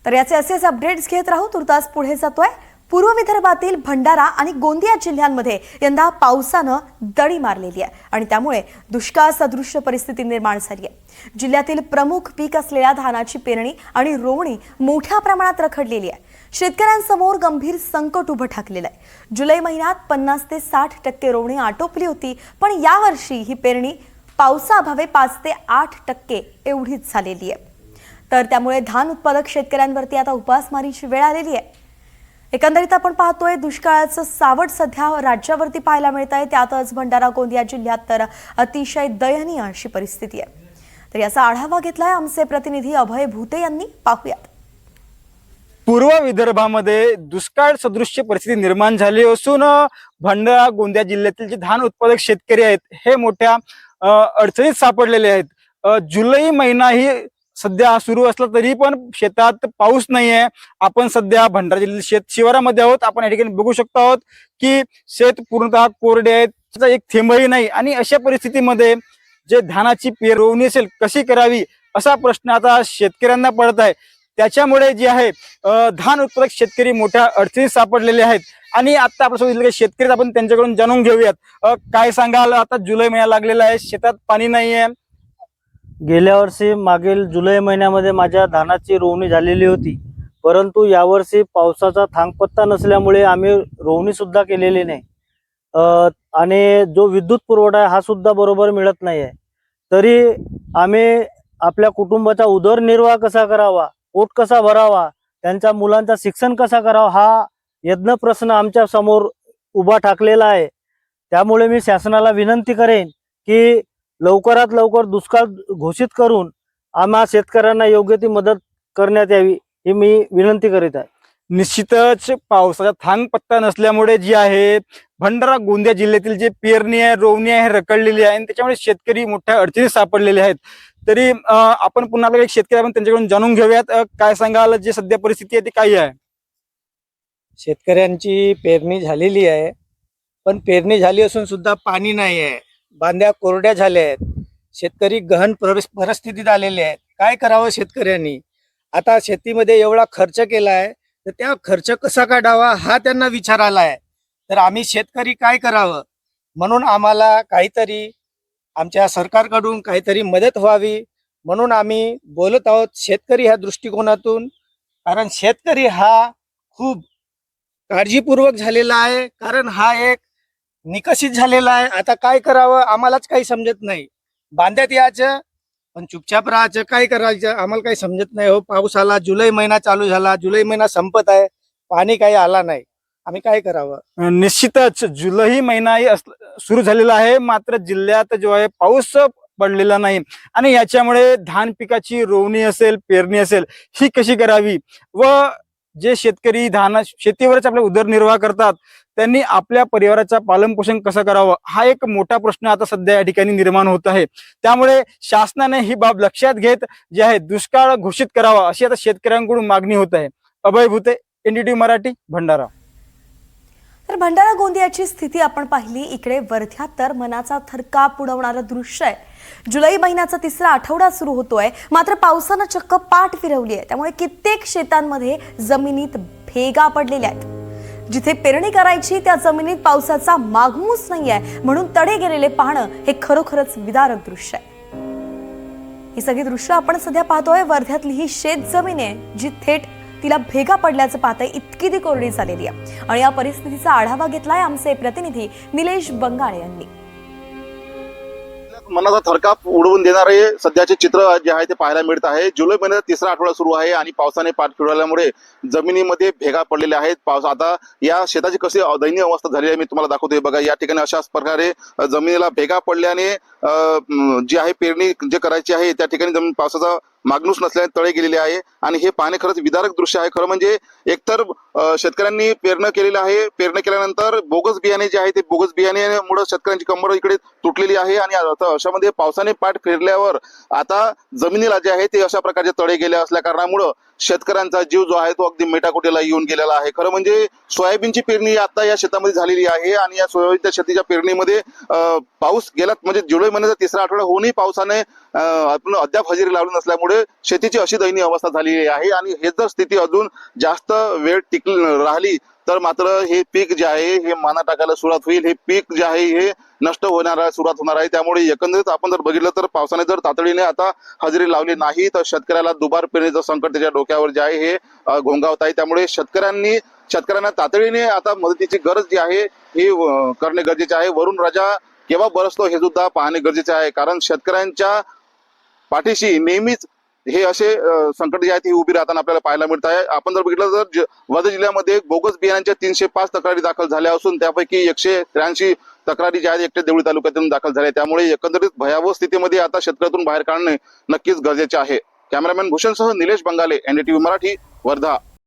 तर याचे असेच अपडेट्स घेत राहू। तुर्तास पुढे जातोय। पूर्व विदर्भातील भंडारा आणि गोंदिया जिल्ह्यांमध्ये यंदा पावसानं दडी मारलेली आहे आणि त्यामुळे दुष्काळ सदृश परिस्थिती निर्माण झाली आहे। जिल्ह्यातील प्रमुख पीक असलेल्या धानाची पेरणी आणि रोवणी मोठ्या प्रमाणात रखडलेली आहे। शेतकऱ्यांसमोर गंभीर संकट उभं ठाकलेलं आहे। जुलै महिन्यात 50 ते 60% रोवणी आटोपली होती, पण यावर्षी ही पेरणी पावसाअभावी 5 ते 8% एवढीच झालेली आहे। तर त्यामुळे धान उत्पादक शेतकऱ्यांवरती आता उपासमारीची वेळ आलेली आहे। एकंदरीत आपण पाहतोय दुष्काळाचं सावट सध्या राज्यावरती पाहायला मिळत आहे। त्यातच भंडारा गोंदिया जिल्ह्यात तर अतिशय दयनीय अशी परिस्थिती आहे। तर याचा आढावा घेतलाय आमचे प्रतिनिधी अभय भूते यांनी। पाहूयात। पूर्व विदर्भामध्ये दुष्काळ सदृश परिस्थिती निर्माण झाली असून भंडारा गोंदिया जिल्ह्यातील जे धान उत्पादक शेतकरी आहेत हे मोठ्या अडचणीत सापडलेले आहेत। जुलै महिना ही सध्या सुरू असला तरी पण शेतात पाऊस नाहीये। आपण सध्या भंडारा जिल्ह्यातील शेत शिवारामध्ये आहोत। आपण या ठिकाणी बघू शकतो आहोत की शेत पूर्णतः कोरडे आहेत, त्याचा एक थेंबही नाही आणि अशा परिस्थितीमध्ये जे धानाची पेरणी असेल कशी करावी असा प्रश्न आता शेतकऱ्यांना पडत आहे। त्याच्यामुळे जे आहे धान उत्पादक शेतकरी मोठ्या अडचणीत सापडलेले आहेत आणि आता आपण सांगितलं की शेतकरी आपण त्यांच्याकडून जाणून घेऊयात। काय सांगाल, आता जुलै महिना लागलेला आहे, शेतात पाणी नाहीये। गेल्या वर्षी मागील जुलै महिन्यामध्ये माझ्या धानाची रोवणी झालेली होती, परंतु यावर्षी पावसाचा थांगपत्ता नसल्यामुळे आम्ही रोवणी सुद्धा केलेली नाही आणि जो विद्युत पुरवठा आहे हा सुद्धा बरोबर मिळत नाही आहे। तरी आम्ही आपल्या कुटुंबाचा उदरनिर्वाह कसा करावा, पोट कसा भरावा, त्यांच्या मुलांचा शिक्षण कसा करावा हा यज्ञ प्रश्न आमच्या समोर उभा ठाकलेला आहे। त्यामुळे मी शासनाला विनंती करेन की लवकरात लवकर दुष्काळ घोषित करून आम्हा शेतकऱ्यांना योग्य ती मदत करण्यात यावी ही मी विनंती करीत आहे। निश्चितच पावसाचा थांग पत्ता नसल्यामुळे जी आहे भंडारा गोंदिया जिल्ह्यातील जे पेरणी आहे रोवणी आहे रखडलेली आहे आणि त्याच्यामुळे शेतकरी मोठ्या अडचणीत सापडलेले आहेत। तरी आपण पुन्हा एक शेतकरी आपण त्यांच्याकडून जाणून घेऊयात। काय सांगाल, जे सध्या परिस्थिती आहे ती काय आहे? शेतकऱ्यांची पेरणी झालेली आहे, पण पेरणी झाली असून सुद्धा पाणी नाही आहे। बांध्या कोरड्या झाल्या आहेत। शेतकरी गहन परिस्थितीत आलेले आहेत। काय करावं शेतकऱ्यांनी? आता शेतीमध्ये एवढा खर्च केला आहे तर त्या खर्च कसा काढावा हा त्यांना विचार आला आहे। तर आम्ही शेतकरी काय करावं म्हणून आम्हाला काहीतरी आमच्या सरकारकडून काहीतरी मदत व्हावी म्हणून आम्ही बोलत आहोत शेतकरी ह्या दृष्टिकोनातून। कारण शेतकरी हा खूप काळजीपूर्वक झालेला आहे, कारण हा एक निकषित झालेला आहे। आता काय करावं आम्हालाच काही समजत नाही। बांध्यात यायचं पण चुपचाप राहायचं, काय करायचं आम्हाला काही समजत नाही। हो, पाऊस आला, जुलै महिना चालू झाला, जुलै महिना संपत आहे, पाणी काही आला नाही, आम्ही काय करावं? निश्चितच जुलै महिनाही सुरू झालेला आहे, मात्र जिल्ह्यात जो आहे पाऊस पडलेला नाही आणि याच्यामुळे धान पिकाची रोवणी असेल पेरणी असेल ही कशी करावी व जे शेतकरी धान शेतीवरच आपला उदरनिर्वाह करतात त्यांनी आपल्या परिवाराचा पालनपोषण कसं करावं हा एक मोठा प्रश्न आता सध्या या ठिकाणी निर्माण होत आहे। त्यामुळे शासनाने ही बाब लक्षात घेत जे आहे दुष्काळ घोषित करावा अशी आता शेतकऱ्यांकडून मागणी होत आहे। अभय भूते, NDTV मराठी, भंडारा। तर भंडारा गोंदियाची स्थिती आपण पाहिली। इकडे वर्ध्यात तर मनाचा थरकाप उडवणारं दृश्य आहे। जुलै महिन्याचा तिसरा आठवडा सुरू होतोय, मात्र पावसानं चक्क पाठ फिरवली आहे। त्यामुळे कित्येक शेतांमध्ये जमिनीत भेगा पडलेल्या आहेत। जिथे पेरणी करायची त्या जमिनीत पावसाचा मागमूस नाहीये, म्हणून तडे गेलेले पाहणं हे खरोखरच विदारक दृश्य आहे। ही सगळी दृश्य आपण सध्या पाहतोय। वर्ध्यातली ही शेत जमीन आहे जी थेट तिला भेगा पडल्याचं पाहतंय, इतकी ती कोरडी झालेली आहे। आणि या परिस्थितीचा आढावा घेतलाय आमचे प्रतिनिधी निलेश बंगाळे यांनी। मनाचा थरकाप उडवून देणारे सध्याचे चित्र जे आहे ते पाहायला मिळत आहे। जुलै महिन्याचा तिसरा आठवडा सुरू आहे आणि पावसाने पाठ फिरवल्यामुळे जमिनीमध्ये भेगा पडलेल्या आहेत। पाऊस आता या शेताची कशी दयनीय अवस्था झाली आहे मी तुम्हाला दाखवतोय। बघा, या ठिकाणी अशाच प्रकारे जमिनीला भेगा पडल्याने जी आहे पेरणी जे करायची आहे त्या ठिकाणी जमीन पावसाचा मागणूस नसल्याने तळे गेलेले आहे आणि हे पाहणे खरंच विदारक दृश्य आहे। खरं म्हणजे एकतर शेतकऱ्यांनी पेरणी केलेलं आहे, पेरणी केल्यानंतर बोगस बियाणे जे आहे ते बोगस बियाण्यामुळे शेतकऱ्यांची कंबर इकडे तुटलेली आहे आणि अशामध्ये पावसाने पाठ फिरल्यावर आता जमिनीला जे आहे ते अशा प्रकारचे तळे गेले असल्या कारणामुळे शेतकऱ्यांचा जीव जो आहे तो अगदी मेटाकुटीला येऊन गेलेला आहे। खरं म्हणजे सोयाबीनची पेरणी आता या शेतामध्ये झालेली आहे आणि या सोयाबीनच्या शेतीच्या पेरणीमध्ये पाऊस गेला म्हणजे जुलै महिन्याचा तिसरा आठवडा होऊनही पावसाने अद्याप हजेरी लावली नसल्यामुळे त्यामुळे शेतीची अशी दयनीय अवस्था झालेली आहे आणि हे जर स्थिती अजून जास्त वेळ राहिली तर मात्र हे पीक जे आहे हे माना टाकायला सुरुवात होईल. हे पीक जे आहे हे नष्ट सुरुवात होणार आहे. त्यामुळे एकंदरीत आपण जर बघितलं तर पावसाने जर तातडीने आता हजेरी लावली नाही तर शेतकऱ्याला दुबार पेरणीचं संकट त्याच्या डोक्यावर जे आहे हे घोंगावत आहे. त्यामुळे शेतकऱ्यांना तातडीने आता मदतीची गरज जी आहे ही करणे गरजेचे आहे. वरुण राजा केव्हा बरसतो हे सुद्धा पाहणे गरजेचे आहे, कारण शेतकऱ्यांच्या पाठीशी नेहमीच हे असे संकट जे आहेत ही उभी राहताना आपल्याला पाहायला मिळत आहे. आपण जर बघितलं तर वर्धा जिल्ह्यामध्ये बोगस बियाण्यांच्या 305 तक्रारी दाखल झाल्या असून त्यापैकी 183 तक्रारी ज्या आहेत एकट्या देवळी तालुक्यातून दाखल झाल्या. त्यामुळे एकंदरीत भयावह स्थितीमध्ये आता शेतकऱ्यातून बाहेर काढणे नक्कीच गरजेचे आहे. Cameraman भूषणसह Nilesh बंगाले, NDTV Marathi, Wardha.